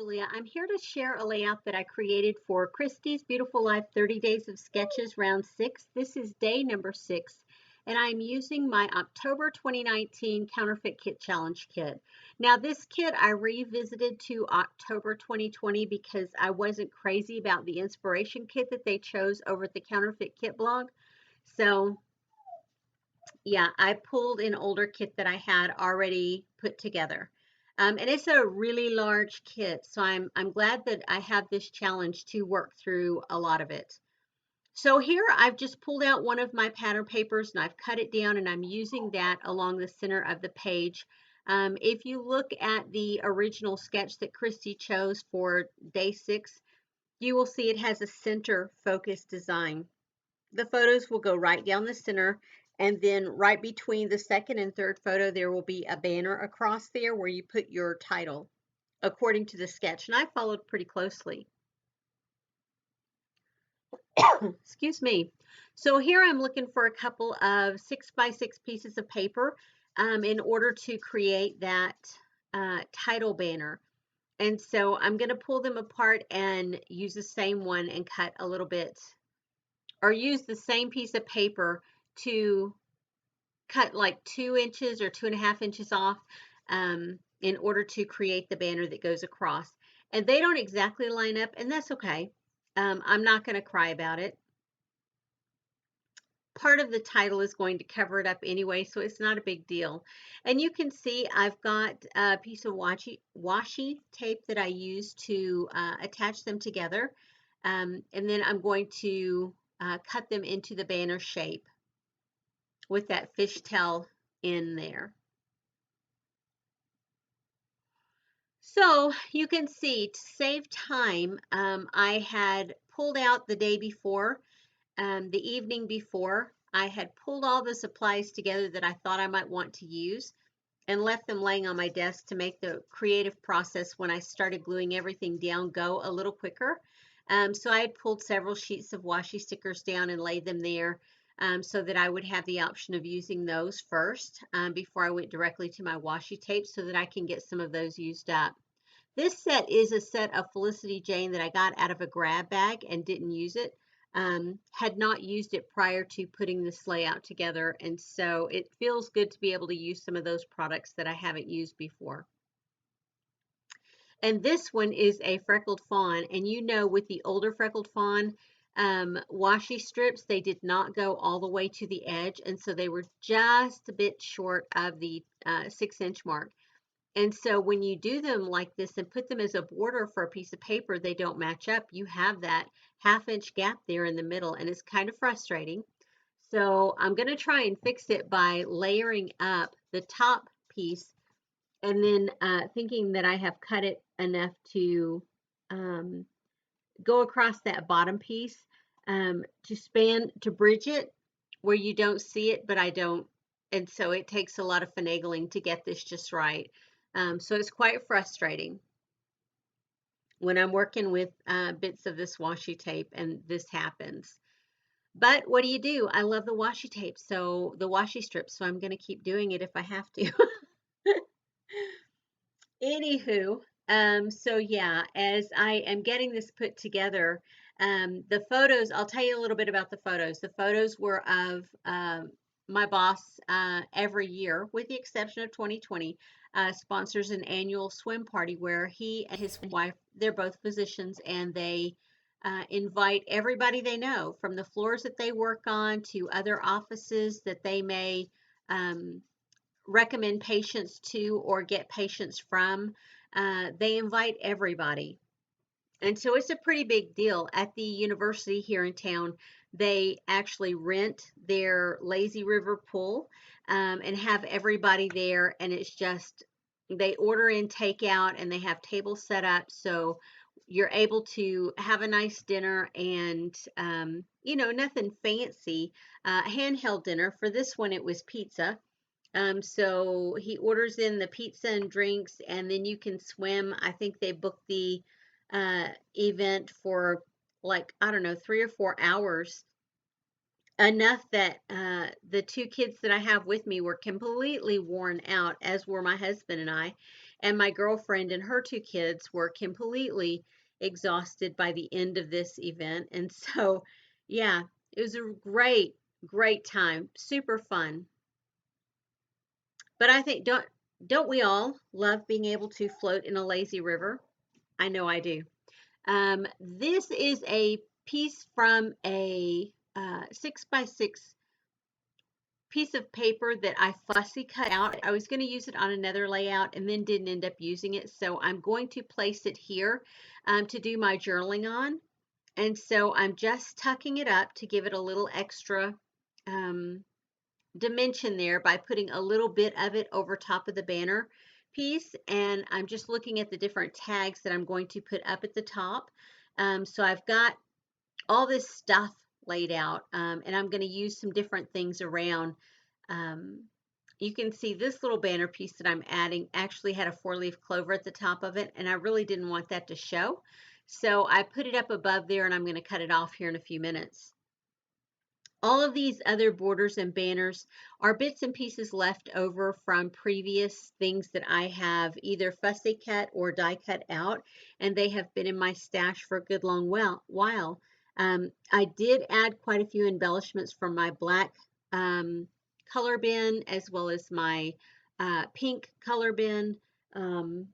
Julia. I'm here to share a layout that I created for Christy's Beautiful Life 30 Days of Sketches Round 6. This is day number 6, and I'm using my October 2019 Counterfeit Kit Challenge kit. Now, this kit I revisited to October 2020 because I wasn't crazy about the inspiration kit that they chose over at the Counterfeit Kit blog. So, yeah, I pulled an older kit that I had already put together. And it's a really large kit, so I'm glad that I have this challenge to work through a lot of it. So here I've just pulled out one of my pattern papers and I've cut it down and I'm using that along the center of the page. If you look at the original sketch that Christy chose for day 6, you will see it has a center focus design. The photos will go right down the center, and then right between the second and third photo there will be a banner across there where you put your title according to the sketch, and I followed pretty closely. Excuse me. So here I'm looking for a couple of 6x6 pieces of paper in order to create that title banner. And so I'm going to pull them apart and use the same one and cut a little bit, or use the same piece of paper to cut like 2 inches or 2.5 inches off in order to create the banner that goes across. And they don't exactly line up, and that's okay. I'm not going to cry about it. Part of the title is going to cover it up anyway, so it's not a big deal. And you can see I've got a piece of washi tape that I use to attach them together. And then I'm going to cut them into the banner shape with that fishtail in there. So you can see, to save time, I had pulled out the day before, the evening before. I had pulled all the supplies together that I thought I might want to use and left them laying on my desk to make the creative process when I started gluing everything down go a little quicker. So I had pulled several sheets of washi stickers down and laid them there so that I would have the option of using those first before I went directly to my washi tape so that I can get some of those used up. This set is a set of Felicity Jane that I got out of a grab bag and didn't use it. Had not used it prior to putting this layout together, and so it feels good to be able to use some of those products that I haven't used before. And this one is a freckled fawn, and you know, with the older freckled fawn washi strips, they did not go all the way to the edge, and so they were just a bit short of the 6-inch mark. And so when you do them like this and put them as a border for a piece of paper, they don't match up. You have that 1/2-inch gap there in the middle, and it's kind of frustrating. So I'm going to try and fix it by layering up the top piece and then thinking that I have cut it enough to go across that bottom piece to bridge it where you don't see it, but I don't. And so it takes a lot of finagling to get this just right. So it's quite frustrating when I'm working with bits of this washi tape and this happens. But what do? I love the washi tape, so the washi strips, so I'm going to keep doing it if I have to. Anywho, so yeah, as I am getting this put together, the photos, I'll tell you a little bit about the photos. The photos were of my boss every year, with the exception of 2020, sponsors an annual swim party where he and his wife, they're both physicians, and they invite everybody they know from the floors that they work on to other offices that they may recommend patients to or get patients from. They invite everybody. And so it's a pretty big deal. At the university here in town, they actually rent their lazy river pool and have everybody there. And it's just, they order in takeout and they have tables set up. So you're able to have a nice dinner and, you know, nothing fancy, handheld dinner. For this one, it was pizza. So he orders in the pizza and drinks, and then you can swim. I think they booked the event for like, I don't know, 3 or 4 hours, enough that the 2 kids that I have with me were completely worn out, as were my husband and I. And my girlfriend and her 2 kids were completely exhausted by the end of this event. And so, yeah, it was a great, great time, super fun. But I think don't we all love being able to float in a lazy river? I know I do. This is a piece from a 6x6 piece of paper that I fussy cut out. I was going to use it on another layout and then didn't end up using it. So I'm going to place it here to do my journaling on. And so I'm just tucking it up to give it a little extra um, dimension there by putting a little bit of it over top of the banner piece. And I'm just looking at the different tags that I'm going to put up at the top. So I've got all this stuff laid out, and I'm going to use some different things around. Um, you can see this little banner piece that I'm adding actually had a 4-leaf clover at the top of it, and I really didn't want that to show. So I put it up above there, and I'm going to cut it off here in a few minutes. All of these other borders and banners are bits and pieces left over from previous things that I have either fussy cut or die cut out, and they have been in my stash for a good long while. I did add quite a few embellishments from my black color bin as well as my pink color bin, um,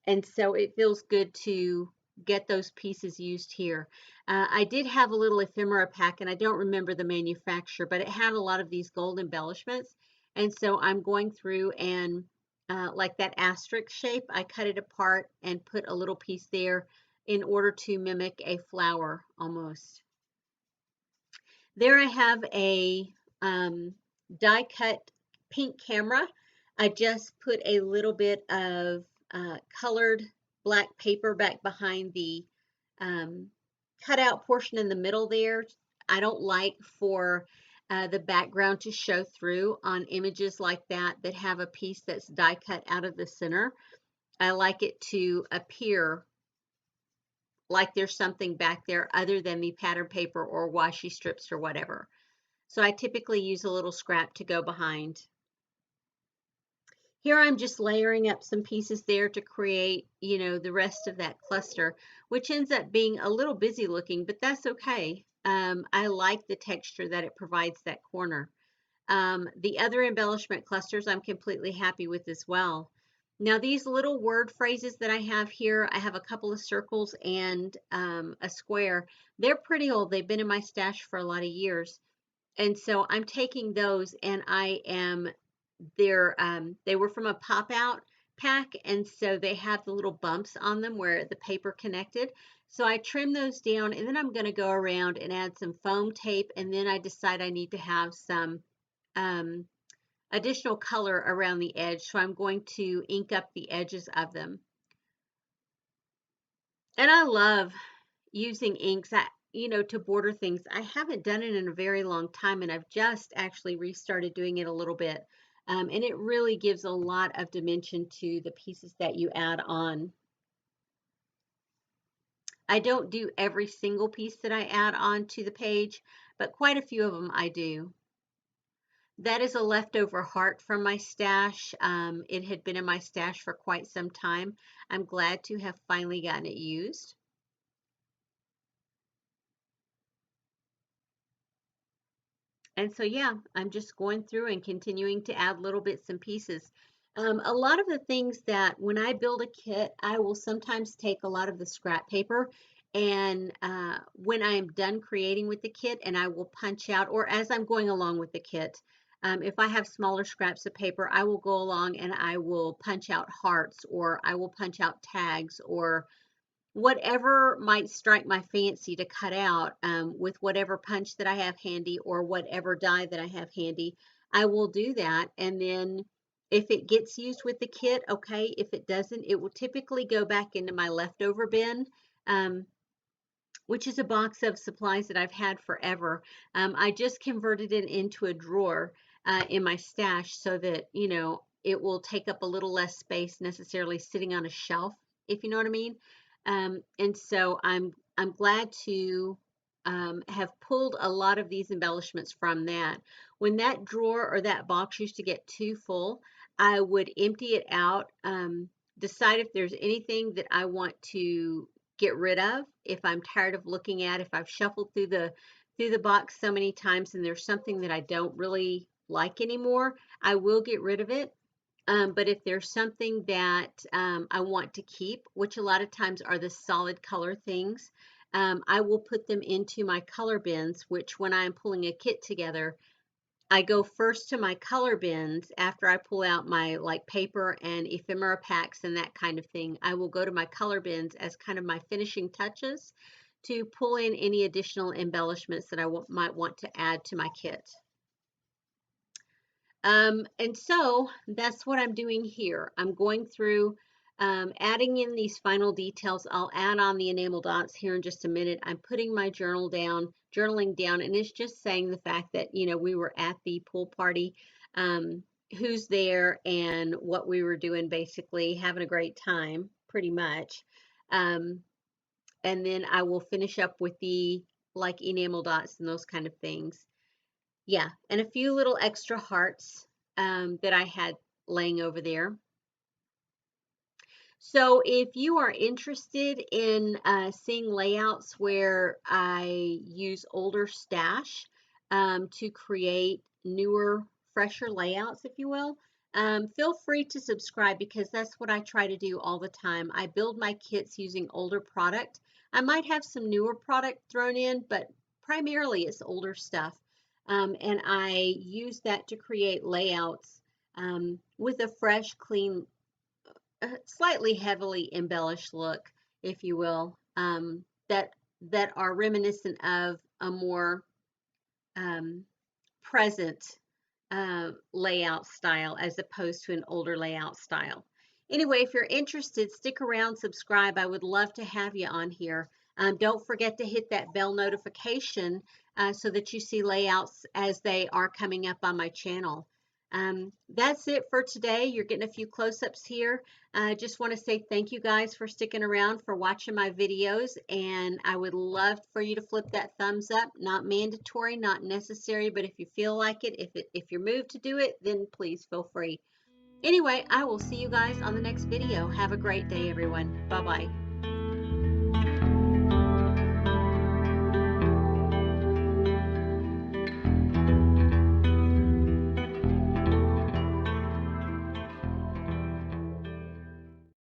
and so it feels good to get those pieces used here. I did have a little ephemera pack, and I don't remember the manufacturer, but it had a lot of these gold embellishments. And so I'm going through and like that asterisk shape, I cut it apart and put a little piece there in order to mimic a flower almost. There I have a die cut pink camera. I just put a little bit of colored black paper back behind the um, cutout portion in the middle there. I don't like for the background to show through on images like that that have a piece that's die cut out of the center. I like it to appear like there's something back there other than the pattern paper or washi strips or whatever. So I typically use a little scrap to go behind. Here I'm just layering up some pieces there to create, the rest of that cluster, which ends up being a little busy looking, but that's okay. I like the texture that it provides that corner. The other embellishment clusters I'm completely happy with as well. Now these little word phrases that I have here, I have a couple of circles and a square. They're pretty old. They've been in my stash for a lot of years. And so I'm taking those and they were from a pop out pack, and so they have the little bumps on them where the paper connected. So I trim those down, and then I'm going to go around and add some foam tape, and then I decide I need to have some additional color around the edge. So I'm going to ink up the edges of them. And I love using inks to border things. I haven't done it in a very long time, and I've just actually restarted doing it a little bit. And it really gives a lot of dimension to the pieces that you add on. I don't do every single piece that I add on to the page, but quite a few of them I do. That is a leftover heart from my stash. It had been in my stash for quite some time. I'm glad to have finally gotten it used. And so, yeah, I'm just going through and continuing to add little bits and pieces. A lot of the things that when I build a kit, I will sometimes take a lot of the scrap paper, and when I am done creating with the kit, and I will punch out, or as I'm going along with the kit, if I have smaller scraps of paper, I will go along and I will punch out hearts, or I will punch out tags, or whatever might strike my fancy to cut out with whatever punch that I have handy or whatever die that I have handy, I will do that. And then if it gets used with the kit, okay. If it doesn't, it will typically go back into my leftover bin, which is a box of supplies that I've had forever. I just converted it into a drawer in my stash so that, it will take up a little less space necessarily sitting on a shelf, if you know what I mean. And so I'm glad to have pulled a lot of these embellishments from that. When that drawer or that box used to get too full, I would empty it out decide if there's anything that I want to get rid of, if I'm tired of looking at, if I've shuffled through the box so many times and there's something that I don't really like anymore, I will get rid of it. But if there's something that I want to keep, which a lot of times are the solid color things, I will put them into my color bins, which when I'm pulling a kit together, I go first to my color bins after I pull out my like paper and ephemera packs and that kind of thing. I will go to my color bins as kind of my finishing touches to pull in any additional embellishments that I might want to add to my kit. And so that's what I'm doing here. I'm going through adding in these final details. I'll add on the enamel dots here in just a minute. I'm putting my journaling down, and it's just saying the fact that, you know, we were at the pool party, who's there and what we were doing, basically having a great time, pretty much. Um, and then I will finish up with the like enamel dots and those kind of things. Yeah, and a few little extra hearts that I had laying over there. So if you are interested in seeing layouts where I use older stash to create newer, fresher layouts, if you will, feel free to subscribe because that's what I try to do all the time. I build my kits using older product. I might have some newer product thrown in, but primarily it's older stuff. And I use that to create layouts with a fresh, clean, slightly heavily embellished look, if you will, that are reminiscent of a more um, present layout style as opposed to an older layout style. Anyway, if you're interested, stick around, subscribe. I would love to have you on here. Don't forget to hit that bell notification so that you see layouts as they are coming up on my channel. That's it for today. You're getting a few close-ups here. I just want to say thank you guys for sticking around, for watching my videos, and I would love for you to flip that thumbs up. Not mandatory, not necessary, but if you feel like it, if you're moved to do it, then please feel free. Anyway, I will see you guys on the next video. Have a great day, everyone. Bye-bye.